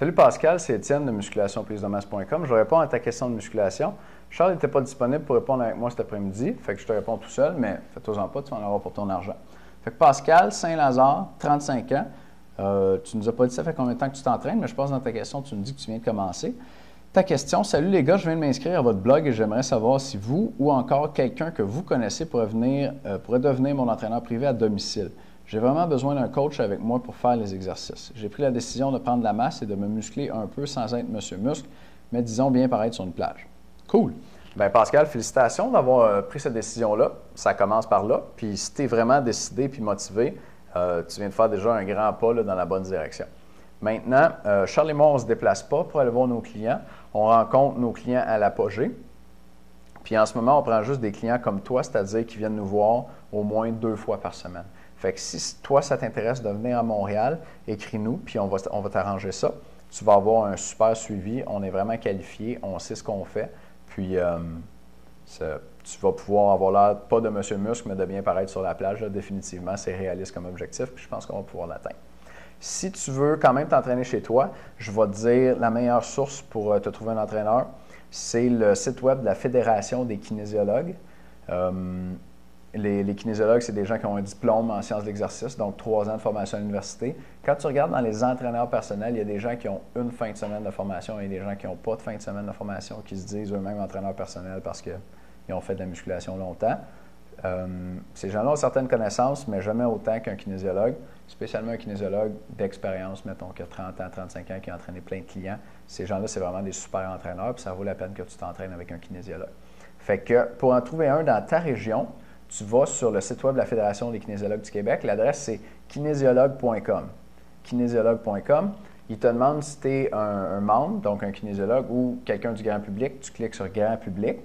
Salut Pascal, c'est Étienne de musculationprisedemasse.com. Je réponds à ta question de musculation. Charles n'était pas disponible pour répondre avec moi cet après-midi, fait que je te réponds tout seul, mais fais-toi-en pas, tu vas en avoir pour ton argent. Fait que Pascal, Saint-Lazare, 35 ans. Tu nous as pas dit ça fait combien de temps que tu t'entraînes, mais je pense dans ta question, tu nous dis que tu viens de commencer. Ta question, salut les gars, je viens de m'inscrire à votre blog et j'aimerais savoir si vous ou encore quelqu'un que vous connaissez pourrait devenir mon entraîneur privé à domicile. J'ai vraiment besoin d'un coach avec moi pour faire les exercices. J'ai pris la décision de prendre de la masse et de me muscler un peu sans être monsieur muscle, mais disons bien paraître sur une plage. Cool! Bien Pascal, félicitations d'avoir pris cette décision-là. Ça commence par là. Puis si tu es vraiment décidé puis motivé, tu viens de faire déjà un grand pas là, dans la bonne direction. Maintenant, Charles et moi, on ne se déplace pas pour aller voir nos clients. On rencontre nos clients à l'apogée. Puis en ce moment, on prend juste des clients comme toi, c'est-à-dire qui viennent nous voir au moins 2 fois par semaine. Fait que si toi, ça t'intéresse de venir à Montréal, écris-nous, puis on va t'arranger ça. Tu vas avoir un super suivi. On est vraiment qualifié, on sait ce qu'on fait. Puis tu vas pouvoir avoir l'air, pas de monsieur muscle, mais de bien paraître sur la plage. Là, définitivement, c'est réaliste comme objectif, puis je pense qu'on va pouvoir l'atteindre. Si tu veux quand même t'entraîner chez toi, je vais te dire la meilleure source pour te trouver un entraîneur, c'est le site web de la Fédération des kinésiologues. Les kinésiologues, c'est des gens qui ont un diplôme en sciences de l'exercice, donc 3 ans de formation à l'université. Quand tu regardes dans les entraîneurs personnels, il y a des gens qui ont une fin de semaine de formation et des gens qui n'ont pas de fin de semaine de formation, qui se disent eux-mêmes entraîneurs personnels parce qu'ils ont fait de la musculation longtemps. Ces gens-là ont certaines connaissances, mais jamais autant qu'un kinésiologue, spécialement un kinésiologue d'expérience, mettons, qui a 30 ans, 35 ans, qui a entraîné plein de clients. Ces gens-là, c'est vraiment des super entraîneurs, puis ça vaut la peine que tu t'entraînes avec un kinésiologue. Fait que pour en trouver un dans ta région, tu vas sur le site web de la Fédération des kinésiologues du Québec. L'adresse, c'est kinésiologue.com. Kinésiologue.com. Il te demande si tu es un membre, donc un kinésiologue, ou quelqu'un du grand public. Tu cliques sur grand public.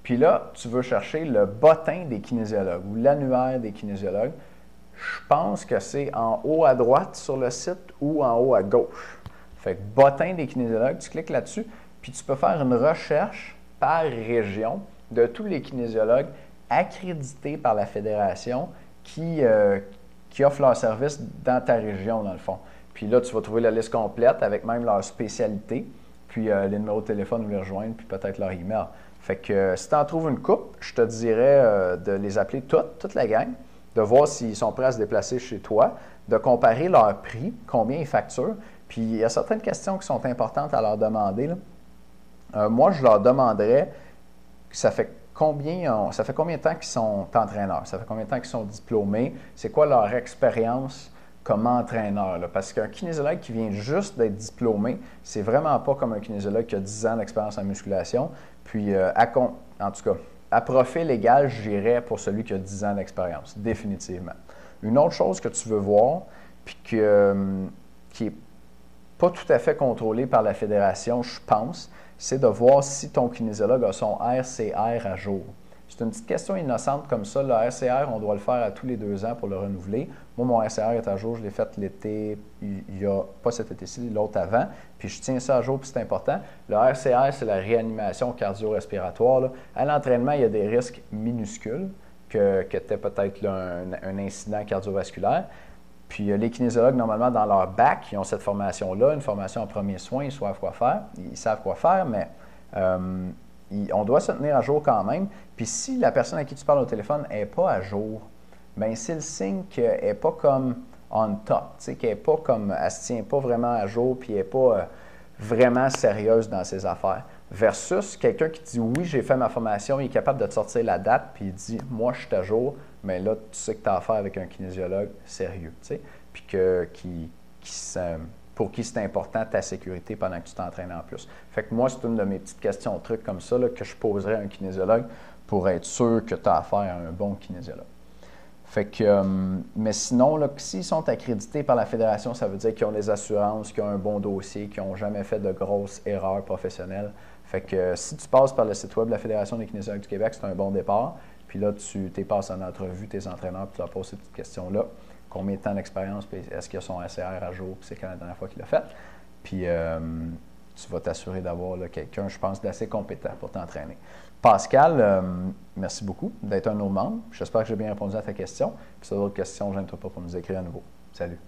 Puis là, tu veux chercher le bottin des kinésiologues ou l'annuaire des kinésiologues. Je pense que c'est en haut à droite sur le site ou en haut à gauche. Fait que bottin des kinésiologues, tu cliques là-dessus, puis tu peux faire une recherche par région de tous les kinésiologues accrédités par la Fédération qui offrent leur service dans ta région, dans le fond. Puis là, tu vas trouver la liste complète avec même leur spécialité, puis les numéros de téléphone où les rejoindre, puis peut-être leur email. Fait que si tu en trouves une couple, je te dirais de les appeler toute la gang, de voir s'ils sont prêts à se déplacer chez toi, de comparer leur prix, combien ils facturent. Puis il y a certaines questions qui sont importantes à leur demander. Moi, je leur demanderais, ça fait combien de temps qu'ils sont entraîneurs? Ça fait combien de temps qu'ils sont diplômés? C'est quoi leur expérience comme entraîneur? Là? Parce qu'un kinésiologue qui vient juste d'être diplômé, c'est vraiment pas comme un kinésiologue qui a 10 ans d'expérience en musculation. Puis, en tout cas, à profil égal, j'irais pour celui qui a 10 ans d'expérience, définitivement. Une autre chose que tu veux voir, puis qui n'est pas tout à fait contrôlée par la Fédération, je pense, c'est de voir si ton kinésiologue a son RCR à jour. C'est une petite question innocente comme ça. Le RCR, on doit le faire à tous les 2 ans pour le renouveler. Moi, mon RCR est à jour. Je l'ai fait l'été, il y a pas cet été-ci, l'autre avant. Puis je tiens ça à jour, puis c'est important. Le RCR, c'est la réanimation cardio-respiratoire. Là. À l'entraînement, il y a des risques minuscules que tu aies peut-être un incident cardiovasculaire. Puis les kinésiologues, normalement, dans leur bac, ils ont cette formation-là, une formation en premiers soins, ils savent quoi faire. Ils savent quoi faire, mais on doit se tenir à jour quand même. Puis si la personne à qui tu parles au téléphone n'est pas à jour, bien c'est le signe qu'elle n'est pas comme on top, qu'elle n'est pas comme, elle ne se tient pas vraiment à jour, puis elle n'est pas vraiment sérieuse dans ses affaires. Versus quelqu'un qui dit oui, j'ai fait ma formation, il est capable de te sortir la date, puis il dit moi, je suis à jour, mais là, tu sais que tu as affaire avec un kinésiologue sérieux, puis pour qui c'est important ta sécurité pendant que tu t'entraînes en plus. Fait que moi, c'est une de mes petites questions, trucs comme ça, là, que je poserais à un kinésiologue pour être sûr que tu as affaire à un bon kinésiologue. Fait que, mais sinon, s'ils sont accrédités par la Fédération, ça veut dire qu'ils ont des assurances, qu'ils ont un bon dossier, qu'ils n'ont jamais fait de grosses erreurs professionnelles. Fait que si tu passes par le site web de la Fédération des kinésiologues du Québec, c'est un bon départ. Puis là, tu passes en entrevue tes entraîneurs, puis tu leur poses ces petites questions-là. Combien de temps d'expérience, puis est-ce qu'il a son SCR à jour, puis c'est quand la dernière fois qu'il l'a fait. Puis tu vas t'assurer d'avoir quelqu'un, je pense, d'assez compétent pour t'entraîner. Pascal, merci beaucoup d'être un de nos membres. J'espère que j'ai bien répondu à ta question. Puis si tu as d'autres questions, gêne-toi pas pour nous écrire à nouveau. Salut!